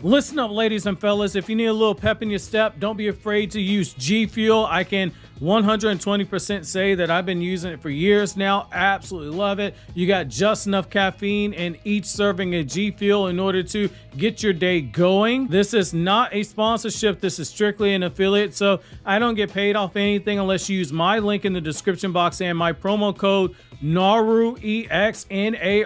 Listen up, ladies and fellas. If you need a little pep in your step, don't be afraid to use G Fuel. I can 120% say that I've been using it for years now. Absolutely love it. You got just enough caffeine in each serving of G Fuel in order to get your day going. This is not a sponsorship. This is strictly an affiliate, so I don't get paid off anything unless you use my link in the description box and my promo code NARUEX,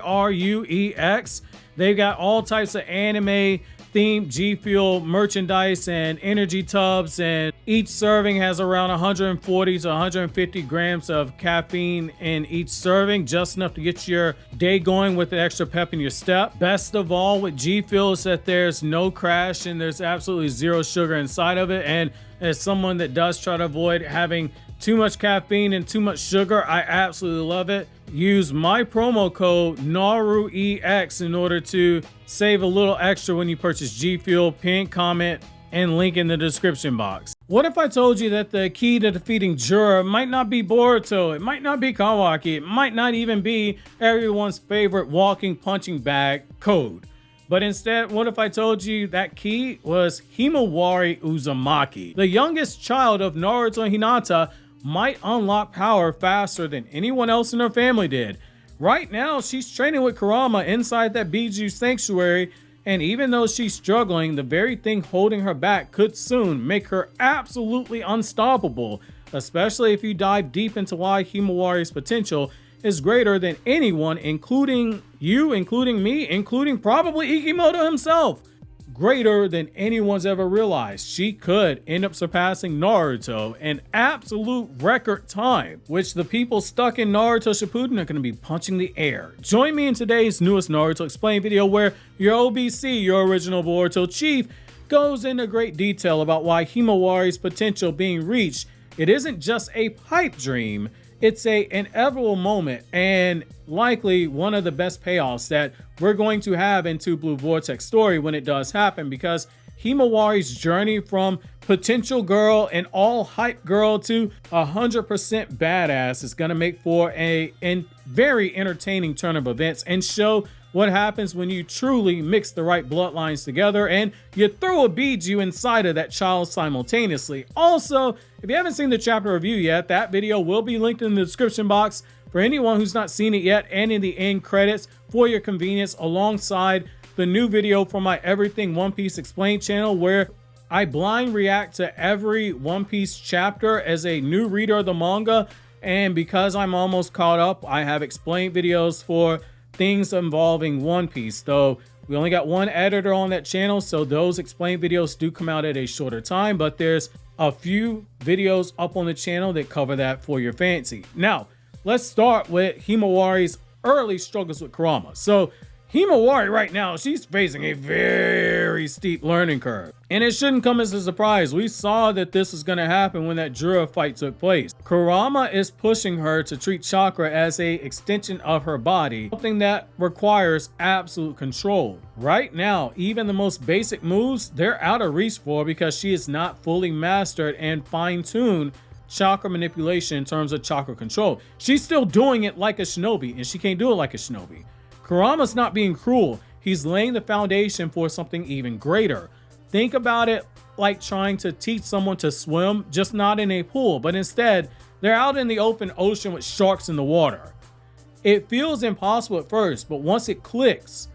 NARUEX. They've got all types of anime themed G Fuel merchandise and energy tubs, and each serving has around 140 to 150 grams of caffeine in each serving, just enough to get your day going with the extra pep in your step. Best of all with G Fuel is that there's no crash and there's absolutely zero sugar inside of it. And as someone that does try to avoid having too much caffeine and too much sugar, I absolutely love it. Use my promo code NARUEX in order to save a little extra when you purchase G Fuel. Pin, comment, and link in the description box. What if I told you that the key to defeating Jura might not be Boruto, it might not be Kawaki, it might not even be everyone's favorite walking punching bag, code? But instead, what if I told you that key was Himawari Uzumaki? The youngest child of Naruto and Hinata might unlock power faster than anyone else in her family did. Right now, she's training with Kurama inside that Biju sanctuary, and even though she's struggling, the very thing holding her back could soon make her absolutely unstoppable, especially if you dive deep into why Himawari's potential is greater than anyone, including you, including me, including probably Ikimoto himself. Greater than anyone's ever realized. She could end up surpassing Naruto in absolute record time, which the people stuck in Naruto Shippuden are going to be punching the air. Join me in today's newest Naruto Explained video where your OBC, your original Boruto chief, goes into great detail about why Himawari's potential being reached, it isn't just a pipe dream, it's an inevitable moment and likely one of the best payoffs that we're going to have into Blue Vortex story when it does happen, because Himawari's journey from potential girl and all hype girl to 100% badass is going to make for a very entertaining turn of events and show what happens when you truly mix the right bloodlines together and you throw a Biju inside of that child simultaneously. Also, if you haven't seen the chapter review yet, that video will be linked in the description box for anyone who's not seen it yet, and in the end credits for your convenience, alongside the new video for my Everything One Piece Explained channel, where I blind react to every One Piece chapter as a new reader of the manga. And because I'm almost caught up, I have explained videos for things involving One Piece, though we only got one editor on that channel, so those explained videos do come out at a shorter time, but there's a few videos up on the channel that cover that for your fancy. Now, let's start with Himawari's early struggles with Kurama. So Himawari right now, she's facing a very steep learning curve. And it shouldn't come as a surprise. We saw that this was going to happen when that Jura fight took place. Kurama is pushing her to treat chakra as an extension of her body, something that requires absolute control. Right now, even the most basic moves, they're out of reach for her because she is not fully mastered and fine-tuned chakra manipulation in terms of chakra control. She's still doing it like a shinobi, and she can't do it like a shinobi. Kurama's not being cruel. He's laying the foundation for something even greater. Think about it like trying to teach someone to swim, just not in a pool, but instead they're out in the open ocean with sharks in the water. It feels impossible at first, but once it clicks,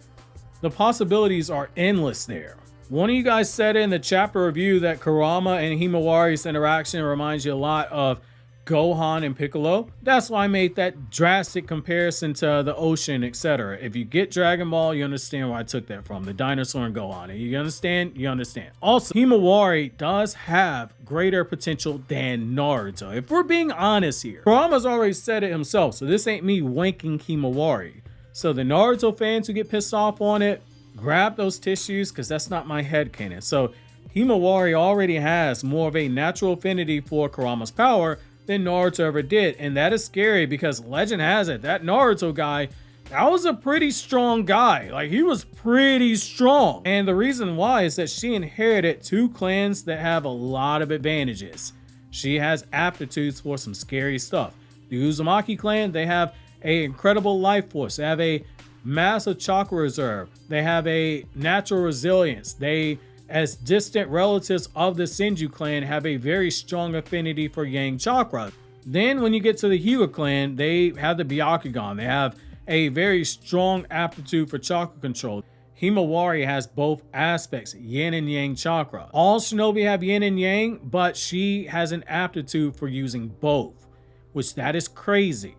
the possibilities are endless there. One of you guys said in the chapter review that Kurama and Himawari's interaction reminds you a lot of Gohan and Piccolo. That's why I made that drastic comparison to the ocean, etc. If you get Dragon Ball, you understand where I took that from, the dinosaur and Gohan. And you understand? You understand. Also, Himawari does have greater potential than Naruto. If we're being honest here, Kurama's already said it himself, so this ain't me wanking Himawari. So the Naruto fans who get pissed off on it, grab those tissues, because that's not my headcanon. So Himawari already has more of a natural affinity for Kurama's power than Naruto ever did, and that is scary because legend has it that Naruto guy, that was a pretty strong guy. Like, he was pretty strong, and the reason why is that she inherited two clans that have a lot of advantages. She has aptitudes for some scary stuff. The Uzumaki clan, they have an incredible life force. They have a massive chakra reserve. They have a natural resilience. They, as distant relatives of the Senju clan, have a very strong affinity for yang chakra. Then when you get to the Hyuga clan, they have the Byakugan. They have a very strong aptitude for chakra control. Himawari has both aspects, yin and yang chakra. All shinobi have yin and yang, but she has an aptitude for using both, which that is crazy.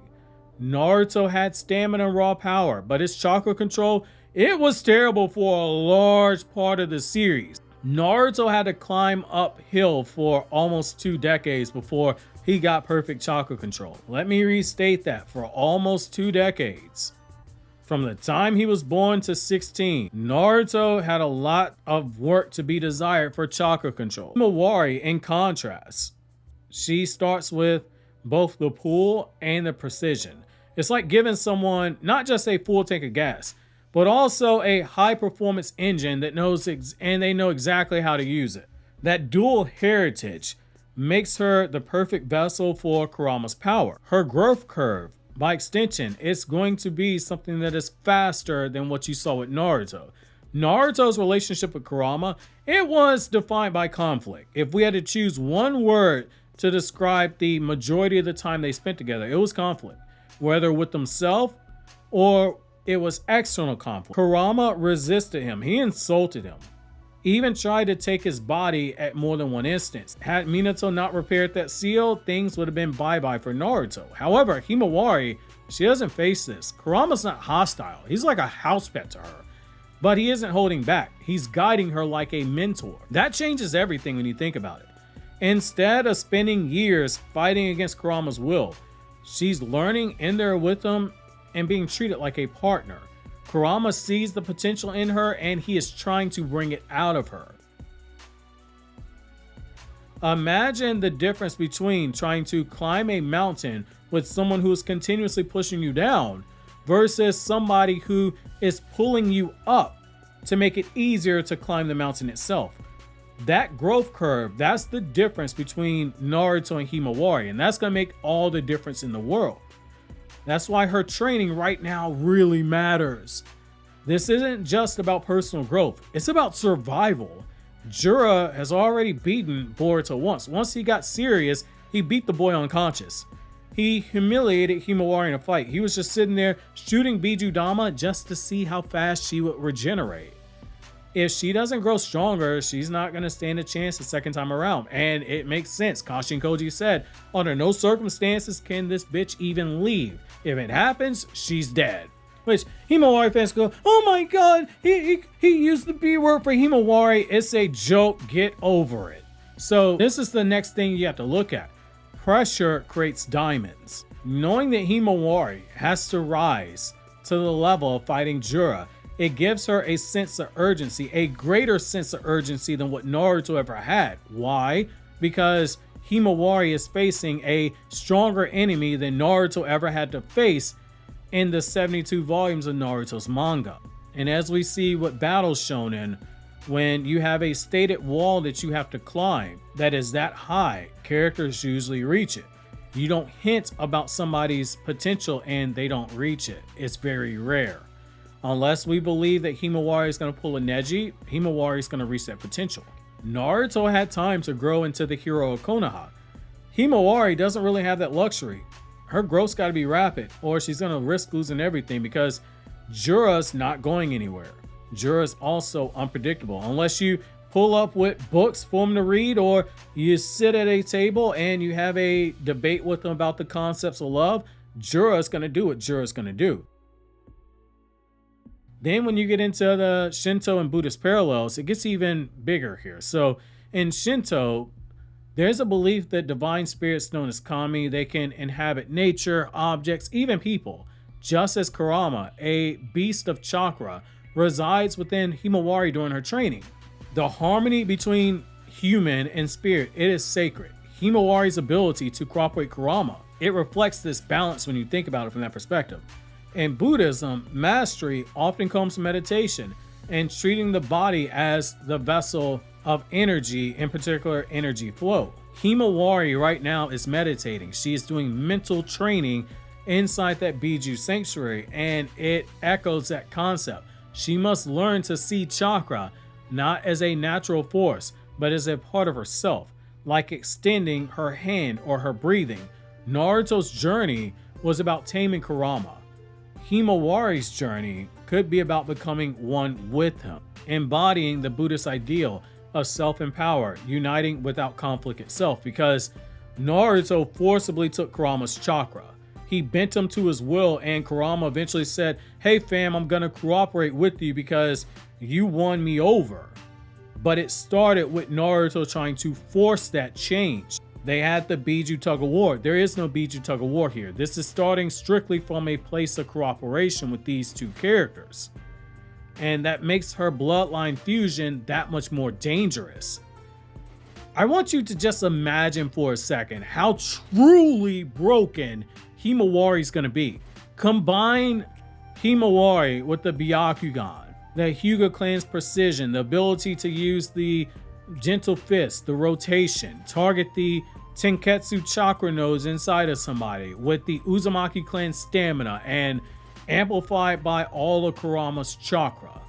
Naruto had stamina and raw power, but his chakra control, it was terrible for a large part of the series. Naruto had to climb uphill for almost 2 decades before he got perfect chakra control. Let me restate that, for almost 2 decades. From the time he was born to 16, Naruto had a lot of work to be desired for chakra control. Himawari, in contrast, she starts with both the pull and the precision. It's like giving someone not just a full tank of gas, but also a high performance engine that knows and they know exactly how to use it. That dual heritage makes her the perfect vessel for Kurama's power. Her growth curve, by extension, it's going to be something that is faster than what you saw with Naruto. Naruto's relationship with Kurama, it was defined by conflict. If we had to choose one word to describe the majority of the time they spent together, it was conflict. Whether with himself or it was external conflict. Kurama resisted him. He insulted him. Even tried to take his body at more than one instance. Had Minato not repaired that seal, things would have been bye-bye for Naruto. However, Himawari, she doesn't face this. Kurama's not hostile. He's like a house pet to her. But he isn't holding back. He's guiding her like a mentor. That changes everything when you think about it. Instead of spending years fighting against Kurama's will, she's learning in there with him and being treated like a partner. Kurama sees the potential in her and he is trying to bring it out of her. Imagine the difference between trying to climb a mountain with someone who is continuously pushing you down versus somebody who is pulling you up to make it easier to climb the mountain itself. That growth curve, that's the difference between Naruto and Himawari, and that's going to make all the difference in the world. That's why her training right now really matters. This isn't just about personal growth, it's about survival. Jura has already beaten Boruto once. Once he got serious, he beat the boy unconscious. He humiliated Himawari in a fight. He was just sitting there shooting Bijudama just to see how fast she would regenerate. If she doesn't grow stronger, she's not going to stand a chance the second time around. And it makes sense. Kashin Koji said, under no circumstances can this bitch even leave. If it happens, she's dead. Which Himawari fans go, oh my god, he used the B word for Himawari. It's a joke. Get over it. So this is the next thing you have to look at. Pressure creates diamonds. Knowing that Himawari has to rise to the level of fighting Jura, it gives her a sense of urgency, a greater sense of urgency than what Naruto ever had. Why? Because Himawari is facing a stronger enemy than Naruto ever had to face in the 72 volumes of Naruto's manga. And as we see what battles shown in, when you have a stated wall that you have to climb that is that high, characters usually reach it. You don't hint about somebody's potential and they don't reach it. It's very rare. Unless we believe that Himawari is going to pull a Neji, Himawari is going to reach that potential. Naruto had time to grow into the hero of Konoha. Himawari doesn't really have that luxury. Her growth's got to be rapid or she's going to risk losing everything because Jura's not going anywhere. Jura's also unpredictable. Unless you pull up with books for him to read or you sit at a table and you have a debate with him about the concepts of love, Jura's going to do what Jura's going to do. Then when you get into the Shinto and Buddhist parallels, it gets even bigger here. So in Shinto, there's a belief that divine spirits known as kami, they can inhabit nature, objects, even people. Just as Kurama, a beast of chakra, resides within Himawari during her training. The harmony between human and spirit, it is sacred. Himawari's ability to cooperate Kurama, it reflects this balance when you think about it from that perspective. In Buddhism, mastery often comes from meditation and treating the body as the vessel of energy, in particular energy flow. Himawari right now is meditating. She is doing mental training inside that Biju sanctuary, and it echoes that concept. She must learn to see chakra not as a natural force, but as a part of herself, like extending her hand or her breathing. Naruto's journey was about taming Kurama. Himawari's journey could be about becoming one with him, embodying the Buddhist ideal of self and power, uniting without conflict itself, because Naruto forcibly took Kurama's chakra. He bent him to his will, and Kurama eventually said, "Hey fam, I'm gonna cooperate with you because you won me over." But it started with Naruto trying to force that change. They had the Biju tug of war. There is no Biju tug of war here. This is starting strictly from a place of cooperation with these two characters. And that makes her bloodline fusion that much more dangerous. I want you to just imagine for a second how truly broken Himawari is going to be. Combine Himawari with the Byakugan, the Hyuga clan's precision, the ability to use the gentle fist, the rotation, target the Tenketsu chakra nodes inside of somebody with the Uzumaki clan stamina, and amplified by all of Kurama's chakra.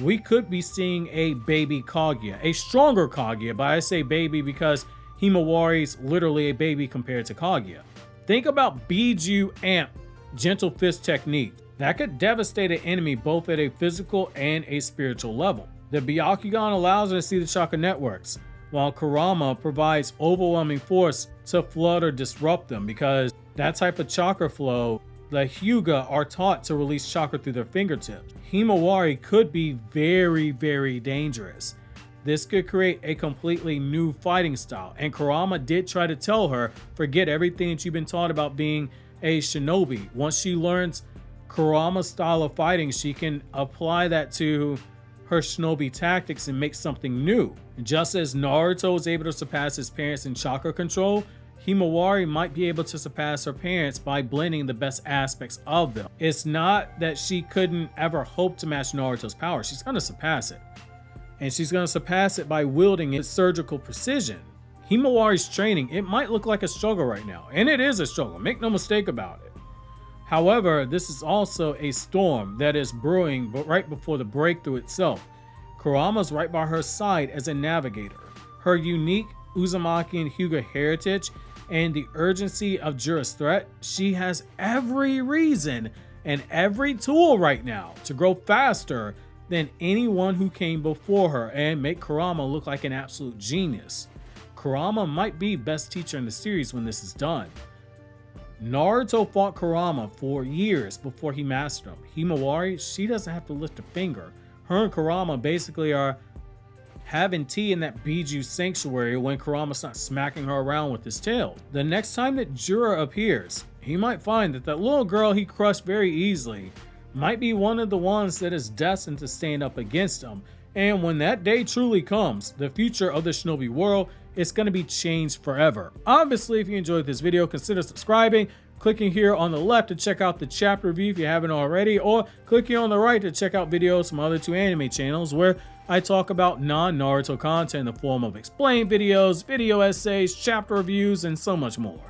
We could be seeing a baby Kaguya, a stronger Kaguya, but I say baby because Himawari's literally a baby compared to Kaguya. Think about Biju Amp gentle fist technique. That could devastate an enemy both at a physical and a spiritual level. The Byakugan allows her to see the chakra networks, while Kurama provides overwhelming force to flood or disrupt them, because that type of chakra flow, the Hyuga are taught to release chakra through their fingertips. Himawari could be very, very dangerous. This could create a completely new fighting style, and Kurama did try to tell her, forget everything that you've been taught about being a shinobi. Once she learns Kurama's style of fighting, she can apply that to her shinobi tactics and make something new. Just as Naruto was able to surpass his parents in chakra control, Himawari might be able to surpass her parents by blending the best aspects of them. It's not that she couldn't ever hope to match Naruto's power. She's going to surpass it. And she's going to surpass it by wielding its surgical precision. Himawari's training, it might look like a struggle right now, and it is a struggle, make no mistake about it. However, this is also a storm that is brewing but right before the breakthrough itself. Kurama's right by her side as a navigator. Her unique Uzumaki and Hyuga heritage and the urgency of Jura's threat, she has every reason and every tool right now to grow faster than anyone who came before her and make Kurama look like an absolute genius. Kurama might be best teacher in the series when this is done. Naruto fought Kurama for years before he mastered him. Himawari, she doesn't have to lift a finger. Her and Kurama basically are having tea in that Biju sanctuary when Kurama's not smacking her around with his tail. The next time that Jura appears, he might find that that little girl he crushed very easily might be one of the ones that is destined to stand up against him. And when that day truly comes, the future of the shinobi world is going to be changed forever. Obviously, if you enjoyed this video, consider subscribing, clicking here on the left to check out the chapter review if you haven't already, or click here on the right to check out videos from other two anime channels where I talk about non-Naruto content in the form of explained videos, video essays, chapter reviews, and so much more.